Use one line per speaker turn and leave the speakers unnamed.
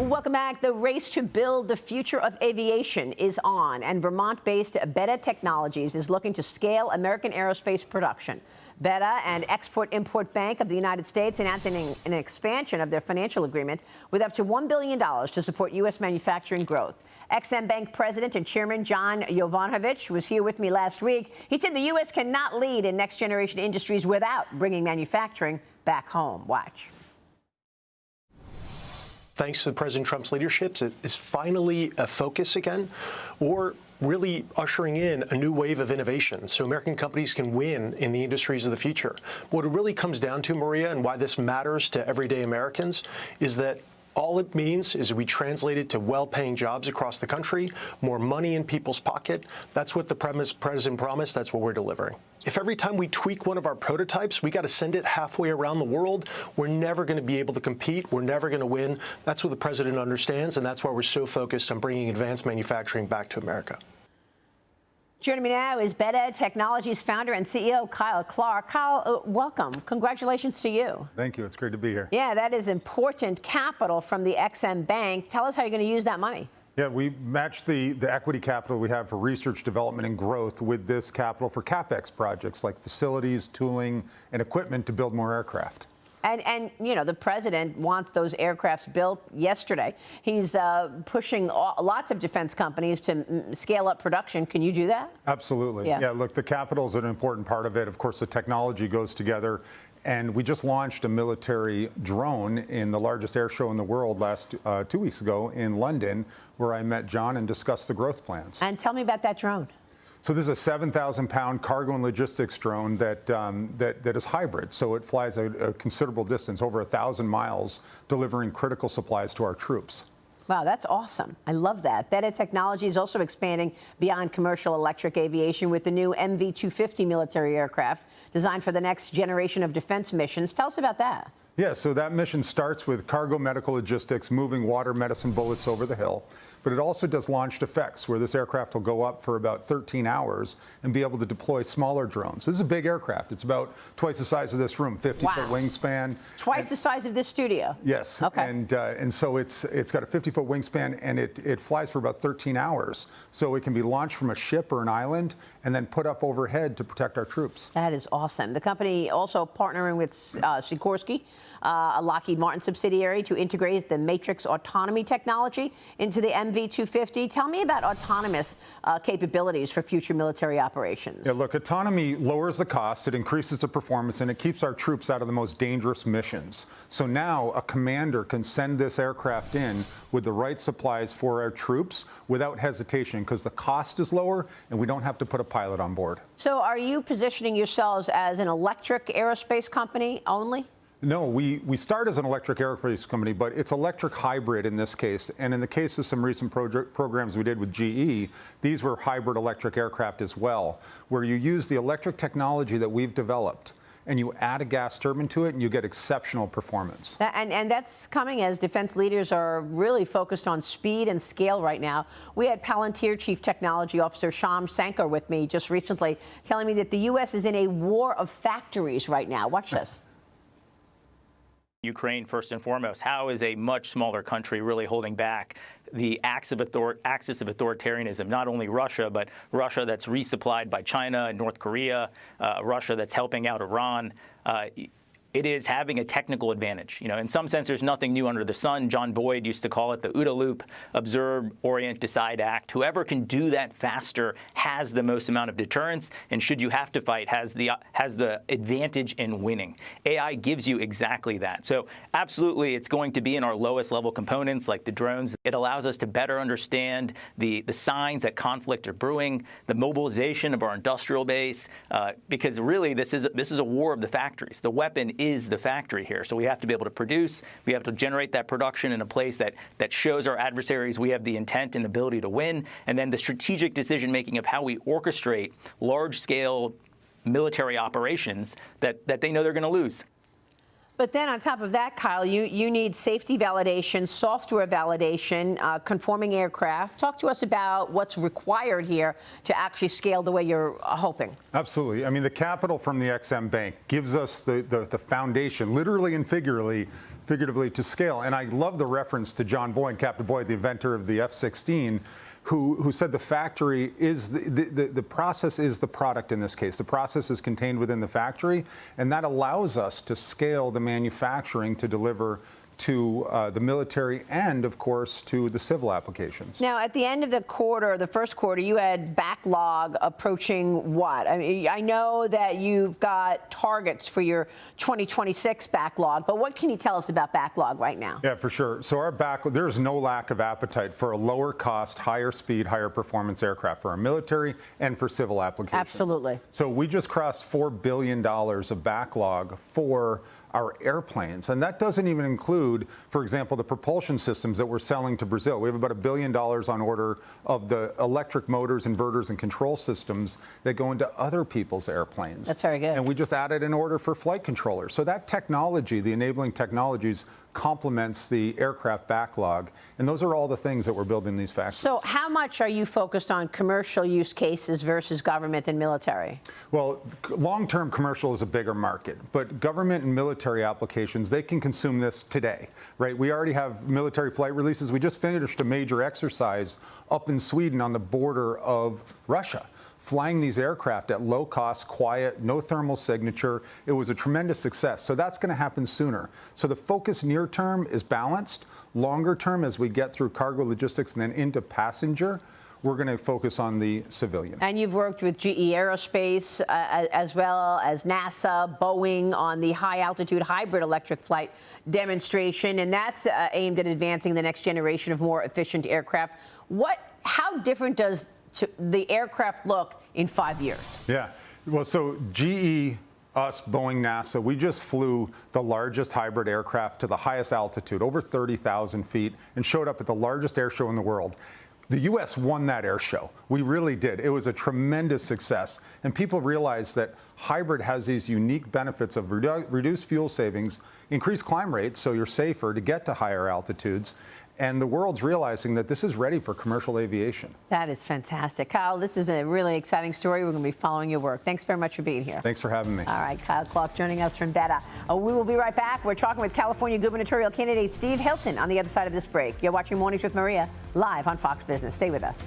Welcome back. The race to build the future of aviation is on, and Vermont-based Beta Technologies is looking to scale American aerospace production. Beta and Export-Import Bank of the United States announcing an expansion of their financial agreement with up to $1 billion to support U.S. manufacturing growth. XM Bank President and Chairman John Jovanovic was here with me last week. He said the U.S. cannot lead in next-generation industries without bringing manufacturing back home. Watch.
Thanks to President Trump's leadership, it is finally a focus again, or really ushering in a new wave of innovation so American companies can win in the industries of the future. What it really comes down to, Maria, and why this matters to everyday Americans, is that all it means is we translate it to well-paying jobs across the country, more money in people's pocket. That's what the president promised. That's what we're delivering. If every time we tweak one of our prototypes, we got to send it halfway around the world, we're never going to be able to compete. We're never going to win. That's what the president understands, and that's why we're so focused on bringing advanced manufacturing back to America.
Joining me now is Beta Technologies founder and CEO Kyle Clark. Kyle, welcome. Congratulations to you.
Thank you. It's great to be here.
Yeah, that is important capital from the XM Bank. Tell us how you're going to use that money.
Yeah, we matched the equity capital we have for research, development, and growth with this capital for CapEx projects like facilities, tooling, and equipment to build more aircraft.
And you know, the president wants those aircrafts built yesterday. He's pushing lots of defense companies to scale up production. Can you do that?
Absolutely. Yeah, look, the capital is an important part of it. Of course, the technology goes together. And we just launched a military drone in the largest air show in the world 2 weeks ago in London, where I met John and discussed the growth plans.
And tell me about that drone.
So this is a 7,000-pound cargo and logistics drone that is hybrid. So it flies a considerable distance, over 1,000 miles, delivering critical supplies to our troops.
Wow, that's awesome. I love that. Beta Technology is also expanding beyond commercial electric aviation with the new MV-250 military aircraft designed for the next generation of defense missions. Tell us about that.
Yeah, so that mission starts with cargo medical logistics, moving water medicine bullets over the hill. But it also does launched effects, where this aircraft will go up for about 13 hours and be able to deploy smaller drones. This is a big aircraft. It's about twice the size of this room, 50-foot wingspan.
Twice the size of this studio?
Yes.
Okay.
And so it's got a 50-foot wingspan, and it flies for about 13 hours. So it can be launched from a ship or an island and then put up overhead to protect our troops.
That is awesome. The company also partnering with Sikorsky, a Lockheed Martin subsidiary, to integrate the Matrix autonomy technology into the MV-250. Tell me about autonomous capabilities for future military operations.
Yeah, look, autonomy lowers the cost, it increases the performance, and it keeps our troops out of the most dangerous missions. So now a commander can send this aircraft in with the right supplies for our troops without hesitation, because the cost is lower and we don't have to put a pilot on board.
So are you positioning yourselves as an electric aerospace company only?
No, we start as an electric aerospace company, but it's electric hybrid in this case. And in the case of some recent programs we did with GE, these were hybrid electric aircraft as well, where you use the electric technology that we've developed and you add a gas turbine to it and you get exceptional performance.
And that's coming as defense leaders are really focused on speed and scale right now. We had Palantir Chief Technology Officer Shyam Sankar with me just recently telling me that the U.S. is in a war of factories right now. Watch this.
Ukraine, first and foremost. How is a much smaller country really holding back the axis of authoritarianism? Not only Russia, but Russia that's resupplied by China and North Korea, Russia that's helping out Iran. It is having a technical advantage. You know, in some sense, there's nothing new under the sun. John Boyd used to call it the OODA loop: observe, orient, decide, act. Whoever can do that faster has the most amount of deterrence, and should you have to fight, has the advantage in winning. AI gives you exactly that. So absolutely, it's going to be in our lowest level components like the drones. It allows us to better understand the signs that conflict are brewing, the mobilization of our industrial base, because really this is a war of the factories. The weapon is the factory here. So we have to be able to produce, we have to generate that production in a place that shows our adversaries we have the intent and ability to win, and then the strategic decision making of how we orchestrate large-scale military operations that they know they're going to lose.
But then on top of that, Kyle, you need safety validation, software validation, conforming aircraft. Talk to us about what's required here to actually scale the way you're hoping.
Absolutely. I mean, the capital from the XM Bank gives us the foundation, literally and figuratively, figuratively, to scale. And I love the reference to John Boyd, Captain Boyd, the inventor of the F-16, who said the factory is the process is the product in this case. The process is contained within the factory, and that allows us to scale the manufacturing to deliver to the military and, of course, to the civil applications.
Now, at the end of the quarter, the first quarter, you had backlog approaching what? I mean, I know that you've got targets for your 2026 backlog, but what can you tell us about backlog right now?
Yeah, for sure. So our backlog, there's no lack of appetite for a lower cost, higher speed, higher performance aircraft for our military and for civil applications.
Absolutely.
So we just crossed $4 billion of backlog for our airplanes. And that doesn't even include, for example, the propulsion systems that we're selling to Brazil. We have about $1 billion on order of the electric motors, inverters, and control systems that go into other people's airplanes.
That's very good.
And we just added an order for flight controllers. So that technology, the enabling technologies, complements the aircraft backlog. And those are all the things that we're building these factories.
So how much are you focused on commercial use cases versus government and military?
Well, long-term commercial is a bigger market, but government and military applications, they can consume this today, right? We already have military flight releases. We just finished a major exercise up in Sweden on the border of Russia, flying these aircraft at low cost, quiet, no thermal signature. It was a tremendous success. So that's going to happen sooner. So the focus near term is balanced. Longer term, as we get through cargo logistics and then into passenger, we're going to focus on the civilian.
And you've worked with GE Aerospace as well as NASA, Boeing on the high-altitude hybrid electric flight demonstration, and that's aimed at advancing the next generation of more efficient aircraft. How different does the aircraft look in 5 years?
Yeah. Well, so GE, us, Boeing, NASA, we just flew the largest hybrid aircraft to the highest altitude, over 30,000 feet, and showed up at the largest air show in the world. The U.S. won that air show. We really did. It was a tremendous success. And people realized that hybrid has these unique benefits of reduced fuel savings, increased climb rates, so you're safer to get to higher altitudes. And the world's realizing that this is ready for commercial aviation.
That is fantastic. Kyle, this is a really exciting story. We're going to be following your work. Thanks very much for being here.
Thanks for having me.
All right, Kyle Clark joining us from Beta. We will be right back. We're talking with California gubernatorial candidate Steve Hilton on the other side of this break. You're watching Mornings with Maria live on Fox Business. Stay with us.